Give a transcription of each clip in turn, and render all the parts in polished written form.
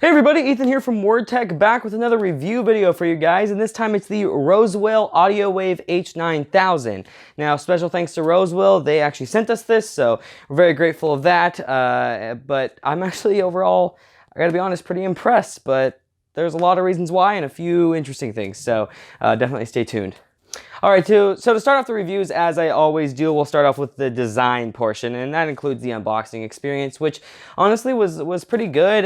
Hey everybody, Ethan here from WordTech, back with another review video for you guys, and this time it's the Rosewill Audiowave H9000. Now, special thanks to Rosewill, they actually sent us this, so we're very grateful of that, but I'm actually overall, I gotta be honest, pretty impressed, but there's a lot of reasons why and a few interesting things, so definitely stay tuned. Alright, so to start off the reviews, as I always do, we'll start off with the design portion, and that includes the unboxing experience, which honestly was pretty good.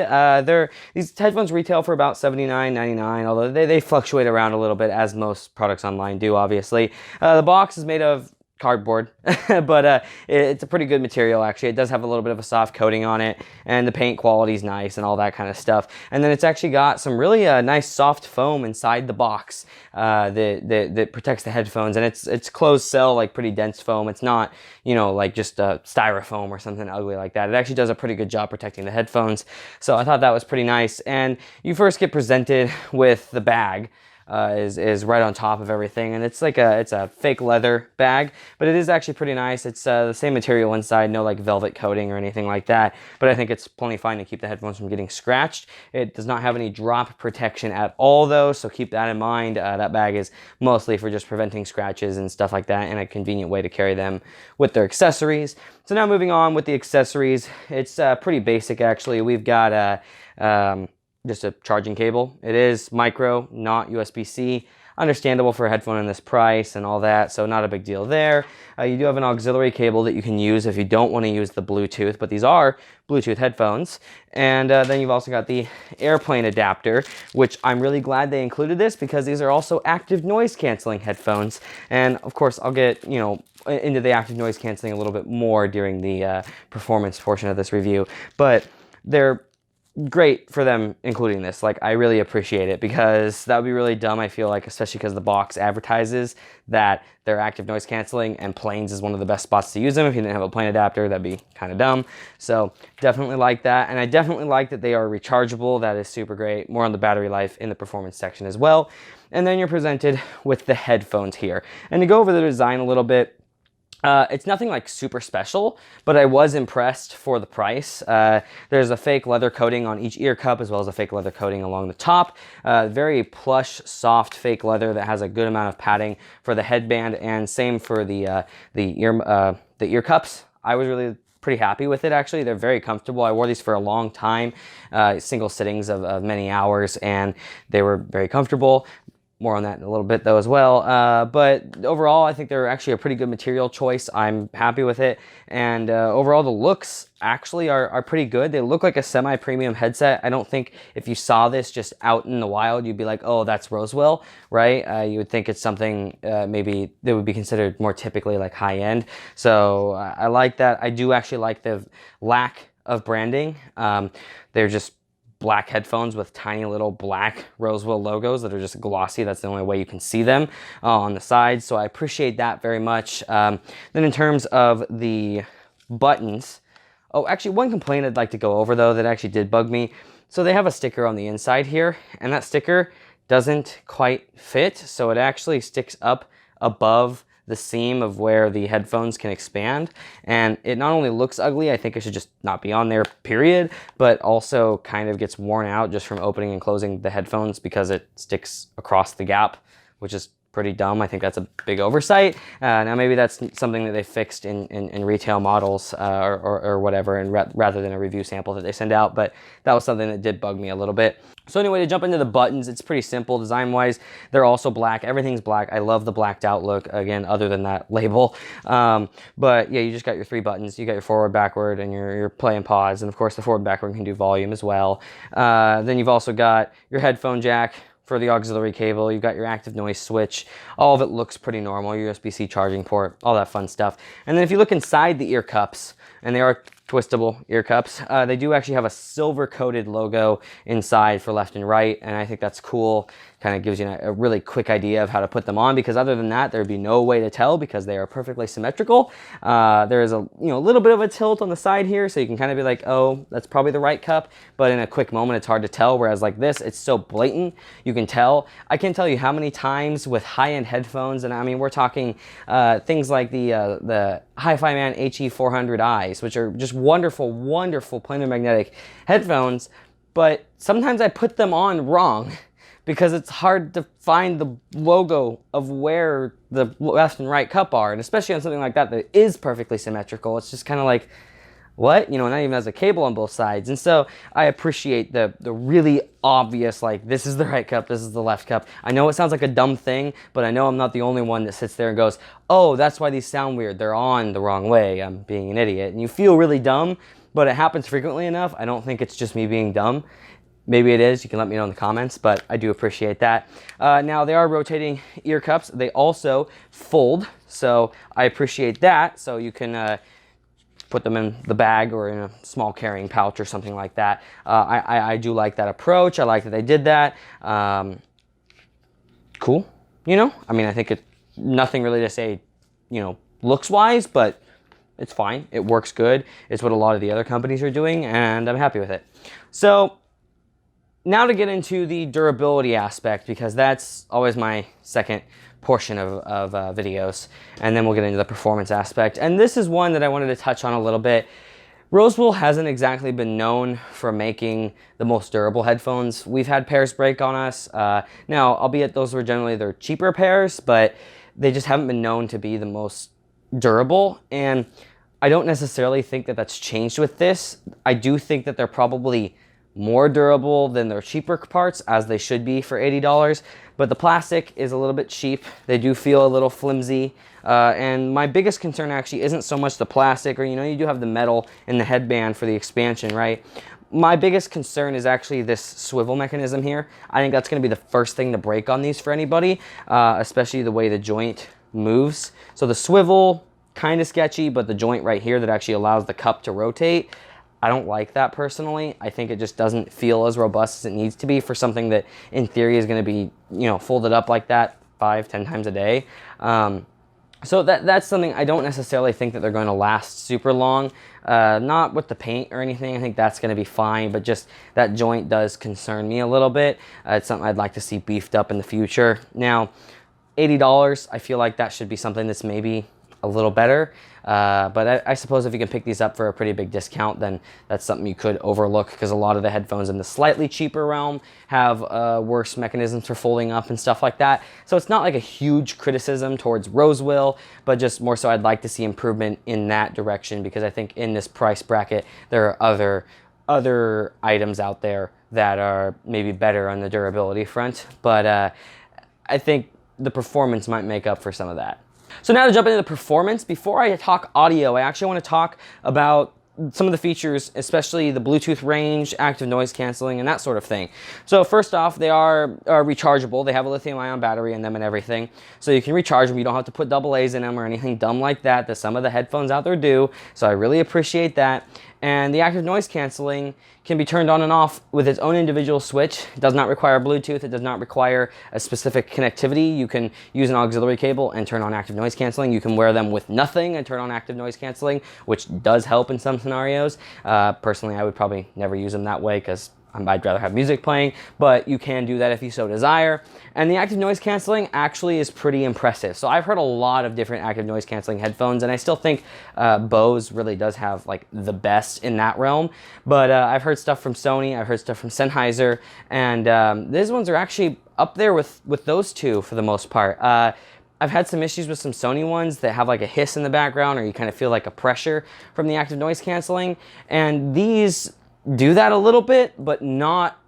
These headphones retail for about $79.99, although they fluctuate around a little bit, as most products online do, obviously. The box is made of cardboard, but it's a pretty good material, actually. It does have a little bit of a soft coating on it, and the paint quality is nice and all that kind of stuff. And then it's actually got some really nice soft foam inside the box that protects the headphones, and it's closed cell, like pretty dense foam. It's not, you know, like just styrofoam or something ugly like that. It actually does a pretty good job protecting the headphones, so I thought that was pretty nice. And you first get presented with the bag. Is right on top of everything, and it's a fake leather bag, but it is actually pretty nice. It's the same material inside, no like velvet coating or anything like that, but I think it's plenty fine to keep the headphones from getting scratched. It does not have any drop protection at all though, so keep that in mind. That bag is mostly for just preventing scratches and stuff like that, and a convenient way to carry them with their accessories. So now moving on with the accessories, it's pretty basic actually. We've got just a charging cable. It is micro, not USB-C. Understandable for a headphone in this price and all that, so not a big deal there. You do have an auxiliary cable that you can use if you don't want to use the Bluetooth, but these are Bluetooth headphones. And then you've also got the airplane adapter, which I'm really glad they included this because these are also active noise canceling headphones. And of course, I'll get, you know, into the active noise canceling a little bit more during the performance portion of this review, but they're great for them including this. Like, I really appreciate it because that would be really dumb, I feel like, especially because the box advertises that they're active noise canceling and planes is one of the best spots to use them. If you didn't have a plane adapter, that'd be kind of dumb. So definitely like that, and I definitely like that they are rechargeable. That is super great. More on the battery life in the performance section as well. And then you're presented with the headphones here, and to go over the design a little bit, it's nothing like super special, but I was impressed for the price. There's a fake leather coating on each ear cup as well as a fake leather coating along the top. Very plush, soft fake leather that has a good amount of padding for the headband, and same for the ear cups. I was really pretty happy with it, actually. They're very comfortable. I wore these for a long time, single sittings of many hours, and they were very comfortable. More on that in a little bit though as well, but overall I think they're actually a pretty good material choice. I'm happy with it, and overall the looks actually are pretty good. They look like a semi-premium headset. I don't think if you saw this just out in the wild you'd be like, oh, that's Rosewill, right? You would think it's something maybe that would be considered more typically like high-end. So I like that. I do actually like the lack of branding. They're just black headphones with tiny little black Rosewill logos that are just glossy. That's the only way you can see them on the sides, so I appreciate that very much. Then in terms of the buttons, oh, actually one complaint I'd like to go over though that actually did bug me. So they have a sticker on the inside here, and that sticker doesn't quite fit, so it actually sticks up above the seam of where the headphones can expand, and it not only looks ugly, I think it should just not be on there, period, but also kind of gets worn out just from opening and closing the headphones because it sticks across the gap, which is pretty dumb. I think that's a big oversight. Now maybe that's something that they fixed in retail models or whatever, and rather than a review sample that they send out, but that was something that did bug me a little bit. So anyway, to jump into the buttons, it's pretty simple design-wise. They're also black. Everything's black. I love the blacked out look, again, other than that label. But yeah, you just got your three buttons. You got your forward, backward, and your play and pause, and of course the forward and backward can do volume as well. Then you've also got your headphone jack for the auxiliary cable. You've got your active noise switch. All of it looks pretty normal. Your USB-C charging port, all that fun stuff. And then if you look inside the ear cups, and they are twistable ear cups, they do actually have a silver coated logo inside for left and right, and I think that's cool. Kind of gives you a really quick idea of how to put them on, because other than that there'd be no way to tell because they are perfectly symmetrical. There is a little bit of a tilt on the side here, so you can kind of be like, oh, that's probably the right cup, but in a quick moment it's hard to tell, whereas like this, it's so blatant you can tell. I can't tell you how many times with high-end headphones, and I mean we're talking things like the Hi-Fi Man HE400Is, which are just wonderful, wonderful planar magnetic headphones. but sometimes I put them on wrong because it's hard to find the logo of where the left and right cup are. And especially on something like that that is perfectly symmetrical, it's just kind of like, what? You know, not even has a cable on both sides. And so I appreciate the really obvious, like, this is the right cup, this is the left cup. I know it sounds like a dumb thing, but I know I'm not the only one that sits there and goes, oh, that's why these sound weird. They're on the wrong way. I'm being an idiot. And you feel really dumb, but it happens frequently enough. I don't think it's just me being dumb. Maybe it is. You can let me know in the comments, but I do appreciate that. Now, they are rotating ear cups. They also fold, so I appreciate that. So you can put them in the bag or in a small carrying pouch or something like that. I do like that approach. I like that they did that. Cool, you know? I mean, I think it's nothing really to say, you know, looks-wise, but it's fine. It works good. It's what a lot of the other companies are doing, and I'm happy with it. So now to get into the durability aspect, because that's always my second portion of videos, and then we'll get into the performance aspect. And this is one that I wanted to touch on a little bit. Rosewill hasn't exactly been known for making the most durable headphones. We've had pairs break on us. Now, albeit those were generally their cheaper pairs, but they just haven't been known to be the most durable. And I don't necessarily think that that's changed with this. I do think that they're probably more durable than their cheaper parts, as they should be for $80, but the plastic is a little bit cheap. They do feel a little flimsy, and my biggest concern actually isn't so much the plastic, or, you know, you do have the metal in the headband for the expansion, right? My biggest concern is actually this swivel mechanism here. I think that's going to be the first thing to break on these for anybody, especially the way the joint moves. So the swivel, kind of sketchy, but the joint right here that actually allows the cup to rotate, I don't like that personally. I think it just doesn't feel as robust as it needs to be for something that in theory is going to be, you know, folded up like that 5-10 times a day. So that's something I don't necessarily think that they're going to last super long. Not with the paint or anything. I think that's going to be fine, but just that joint does concern me a little bit. It's something I'd like to see beefed up in the future. Now, $80, I feel like that should be something that's maybe a little better. But I suppose if you can pick these up for a pretty big discount, then that's something you could overlook, because a lot of the headphones in the slightly cheaper realm have worse mechanisms for folding up and stuff like that. So it's not like a huge criticism towards Rosewill, but just more so I'd like to see improvement in that direction, because I think in this price bracket there are other items out there that are maybe better on the durability front. But I think the performance might make up for some of that. So now to jump into the performance, before I talk audio, I actually want to talk about some of the features, especially the Bluetooth range, active noise canceling, and that sort of thing. So first off, they are rechargeable. They have a lithium-ion battery in them and everything. So you can recharge them. You don't have to put AA's in them or anything dumb like that some of the headphones out there do. So I really appreciate that. And the active noise canceling can be turned on and off with its own individual switch. It does not require Bluetooth. It does not require a specific connectivity. You can use an auxiliary cable and turn on active noise canceling. You can wear them with nothing and turn on active noise canceling, which does help in some scenarios. Personally, I would probably never use them that way, because I'd rather have music playing, but you can do that if you so desire. And the active noise canceling actually is pretty impressive. So I've heard a lot of different active noise canceling headphones, and I still think Bose really does have like the best in that realm. But I've heard stuff from Sony, I've heard stuff from Sennheiser, and these ones are actually up there with those two for the most part. I've had some issues with some Sony ones that have like a hiss in the background, or you kind of feel like a pressure from the active noise canceling, and these do that a little bit, but not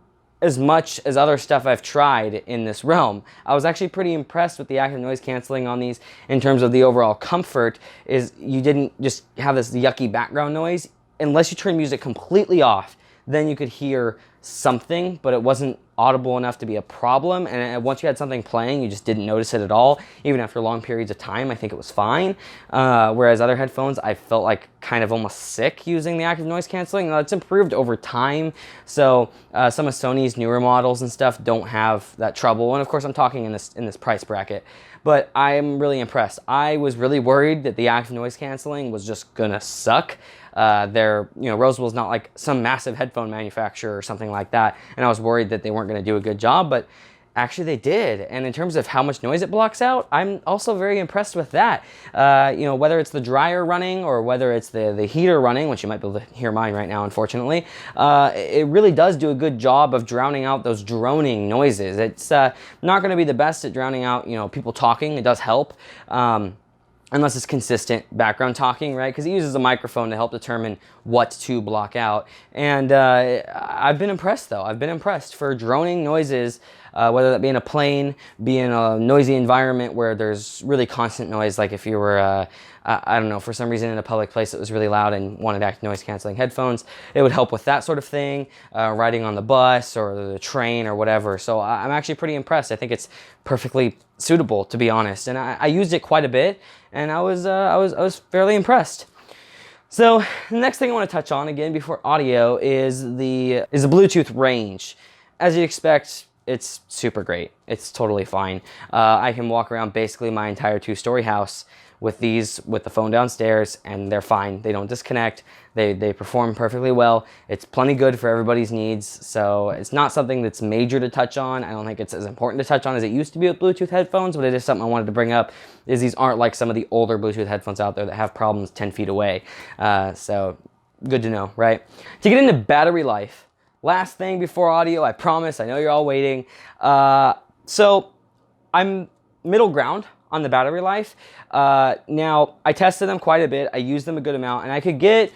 as much as other stuff I've tried in this realm. I was actually pretty impressed with the active noise canceling on these in terms of the overall comfort. Is you didn't just have this yucky background noise. Unless you turn music completely off, then you could hear something, but it wasn't audible enough to be a problem. And once you had something playing, you just didn't notice it at all. Even after long periods of time, I think it was fine. Whereas other headphones, I felt like kind of almost sick using the active noise canceling. Now, it's improved over time. So some of Sony's newer models and stuff don't have that trouble. And of course, I'm talking in this price bracket. But I'm really impressed. I was really worried that the active noise canceling was just gonna suck. Rosewill's not like some massive headphone manufacturer or something like that, and I was worried that they weren't going to do a good job, but Actually, they did. And in terms of how much noise it blocks out, I'm also very impressed with that. You know, whether it's the dryer running or whether it's the heater running, which you might be able to hear mine right now, unfortunately, it really does do a good job of drowning out those droning noises. It's not going to be the best at drowning out, you know, people talking. It does help. Unless it's consistent background talking, right? Because it uses a microphone to help determine what to block out. And I've been impressed, though. I've been impressed for droning noises, whether that be in a plane, be in a noisy environment where there's really constant noise, like if you were, I don't know, for some reason in a public place that was really loud and wanted active noise canceling headphones, it would help with that sort of thing, riding on the bus or the train or whatever. So I'm actually pretty impressed. I think it's perfectly suitable, to be honest. And I used it quite a bit, and I was fairly impressed. So the next thing I want to touch on again before audio is the Bluetooth range. As you'd expect, it's super great. It's totally fine. I can walk around basically my entire 2-story house with these, with the phone downstairs, and they're fine. They don't disconnect. They perform perfectly well. It's plenty good for everybody's needs. So it's not something that's major to touch on. I don't think it's as important to touch on as it used to be with Bluetooth headphones, but it is something I wanted to bring up, is these aren't like some of the older Bluetooth headphones out there that have problems 10 feet away. So good to know, right? To get into battery life, last thing before audio, I promise, I know you're all waiting. So I'm middle ground on the battery life. Now, I tested them quite a bit. I used them a good amount, and I could get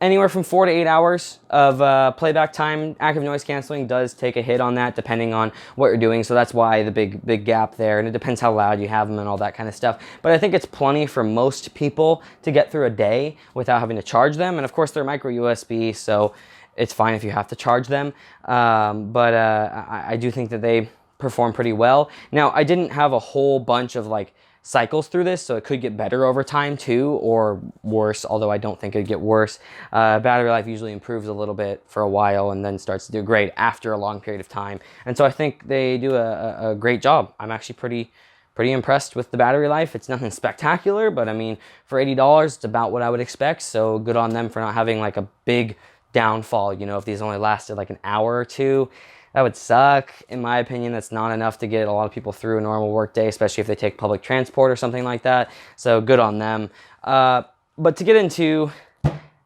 anywhere from 4 to 8 hours of playback time. Active noise canceling does take a hit on that depending on what you're doing, so that's why the big gap there, and it depends how loud you have them and all that kind of stuff. But I think it's plenty for most people to get through a day without having to charge them, and of course they're micro USB, so it's fine if you have to charge them. But I do think that they perform pretty well. Now, I didn't have a whole bunch of like cycles through this, so it could get better over time too, or worse, although I don't think it'd get worse. Battery life usually improves a little bit for a while and then starts to do great after a long period of time. And so I think they do a great job. I'm actually pretty impressed with the battery life. It's nothing spectacular, but I mean, for $80, it's about what I would expect, so good on them for not having like a big downfall. You know, if these only lasted like an hour or two, that would suck. In my opinion, that's not enough to get a lot of people through a normal work day, especially if they take public transport or something like that. So good on them. But to get into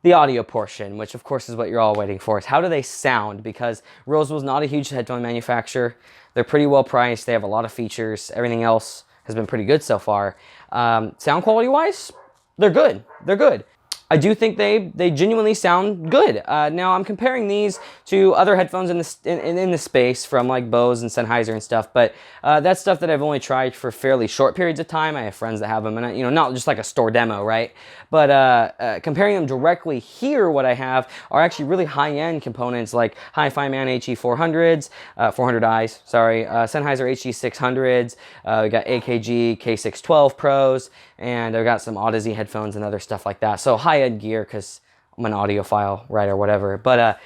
the audio portion, which of course is what you're all waiting for, is how do they sound? Because Rosewill's not a huge headphone manufacturer. They're pretty well priced. They have a lot of features. Everything else has been pretty good so far. Sound quality wise, they're good. They're good. I do think they genuinely sound good. Now I'm comparing these to other headphones in the space from like Bose and Sennheiser and stuff, but that's stuff that I've only tried for fairly short periods of time. I have friends that have them, and you know, not just like a store demo, right? But comparing them directly here, what I have are actually really high-end components like Hi-Fi Man HE400s, 400i's, sorry, Sennheiser HD600s. We got AKG K612 Pros, and I've got some Audizy headphones and other stuff like that. So high-end gear because I'm an audiophile, right, or whatever. But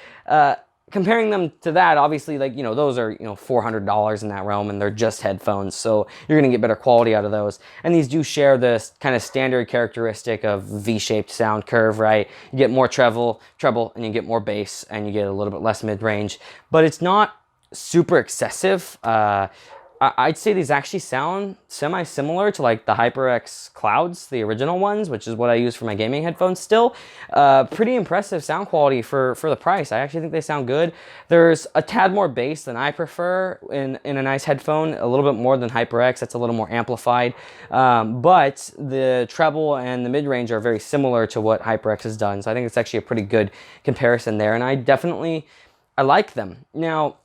comparing them to that, obviously, like, you know, those are, you know, $400 in that realm, and they're just headphones, so you're gonna get better quality out of those. And these do share this kind of standard characteristic of V-shaped sound curve, right? You get more treble, and you get more bass, and you get a little bit less mid-range, but it's not super excessive. I'd say these actually sound semi-similar to like the HyperX Clouds, the original ones, which is what I use for my gaming headphones still. Pretty impressive sound quality for the price. I actually think they sound good. There's a tad more bass than I prefer in a nice headphone, a little bit more than HyperX. That's a little more amplified. But the treble and the mid-range are very similar to what HyperX has done. So I think it's actually a pretty good comparison there. And I like them. Now,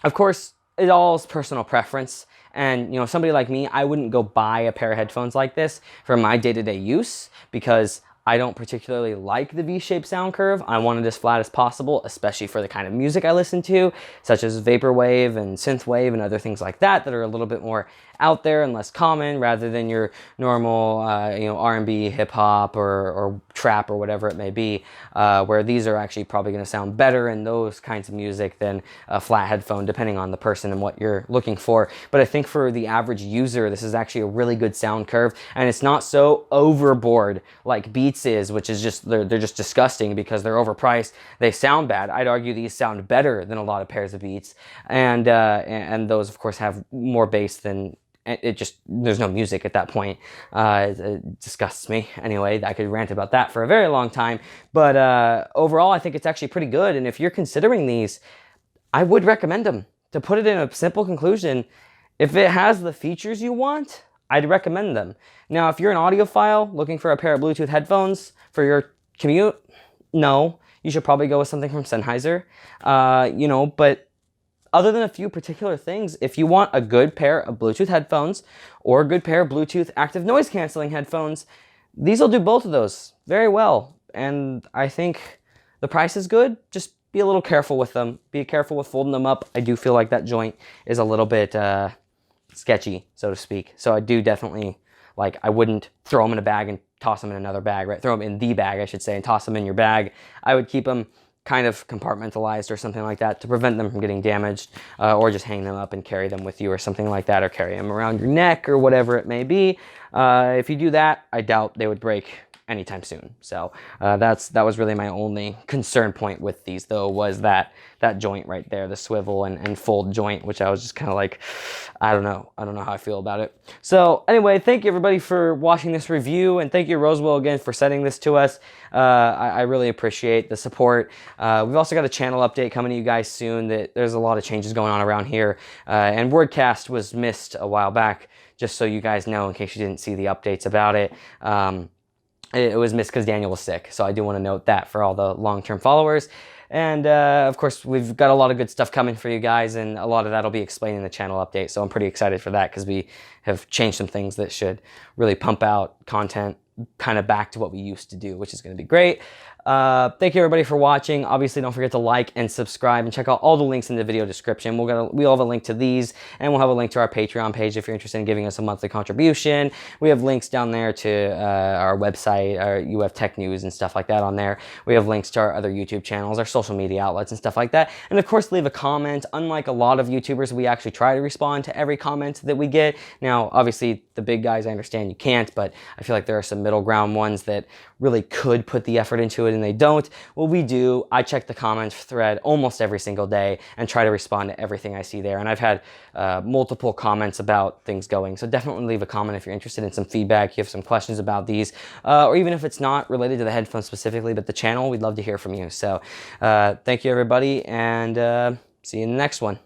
of course, it all is personal preference, and you know, somebody like me, I wouldn't go buy a pair of headphones like this for my day-to-day use because I don't particularly like the V-shaped sound curve. I want it as flat as possible, especially for the kind of music I listen to, such as vaporwave and synthwave and other things like that that are a little bit more out there and less common, rather than your normal you know, R&B, hip-hop, or trap, or whatever it may be, where these are actually probably going to sound better in those kinds of music than a flat headphone, depending on the person and what you're looking for. But I think for the average user, this is actually a really good sound curve, and it's not so overboard like Beats Beats is, which is just, they're just disgusting because they're overpriced. They sound bad. I'd argue these sound better than a lot of pairs of Beats. And those, of course, have more bass than, it just, there's no music at that point. It disgusts me. Anyway, I could rant about that for a very long time. But overall, I think it's actually pretty good. And if you're considering these, I would recommend them. To put it in a simple conclusion, if it has the features you want, I'd recommend them. Now, if you're an audiophile looking for a pair of Bluetooth headphones for your commute, no, you should probably go with something from Sennheiser. You know, but other than a few particular things, if you want a good pair of Bluetooth headphones or a good pair of Bluetooth active noise canceling headphones, these will do both of those very well. And I think the price is good. Just be a little careful with them. Be careful with folding them up. I do feel like that joint is a little bit sketchy, so to speak. So I do definitely, like, I wouldn't throw them in a bag and toss them in another bag, right? Throw them in the bag, I should say, and toss them in your bag. I would keep them kind of compartmentalized or something like that to prevent them from getting damaged, or just hang them up and carry them with you or something like that, or carry them around your neck or whatever it may be. If you do that, I doubt they would break anytime soon. So that was really my only concern point with these, though, was that joint right there, the swivel and fold joint, which I was just kind of like, I don't know how I feel about it. So anyway, thank you everybody for watching this review, and thank you Rosewill again for sending this to us. I really appreciate the support. We've also got a channel update coming to you guys soon. There's a lot of changes going on around here, and Wordcast was missed a while back, just so you guys know in case you didn't see the updates about it. It was missed because Daniel was sick, so I do want to note that for all the long-term followers. And of course, we've got a lot of good stuff coming for you guys, and a lot of that will be explained in the channel update, so I'm pretty excited for that because we have changed some things that should really pump out content kind of back to what we used to do, which is going to be great. Thank you everybody for watching. Obviously, don't forget to like and subscribe and check out all the links in the video description. We'll have a link to these, and we'll have a link to our Patreon page if you're interested in giving us a monthly contribution. We have links down there to our website, our UF Tech News and stuff like that on there. We have links to our other YouTube channels, our social media outlets and stuff like that. And of course, leave a comment. Unlike a lot of YouTubers, we actually try to respond to every comment that we get. Now, obviously, the big guys, I understand you can't, but I feel like there are some middle ground ones that really could put the effort into it and they don't. Well, we do. I check the comments thread almost every single day and try to respond to everything I see there. And I've had multiple comments about things going. So definitely leave a comment if you're interested in some feedback, you have some questions about these, or even if it's not related to the headphones specifically, but the channel, we'd love to hear from you. So thank you everybody, and see you in the next one.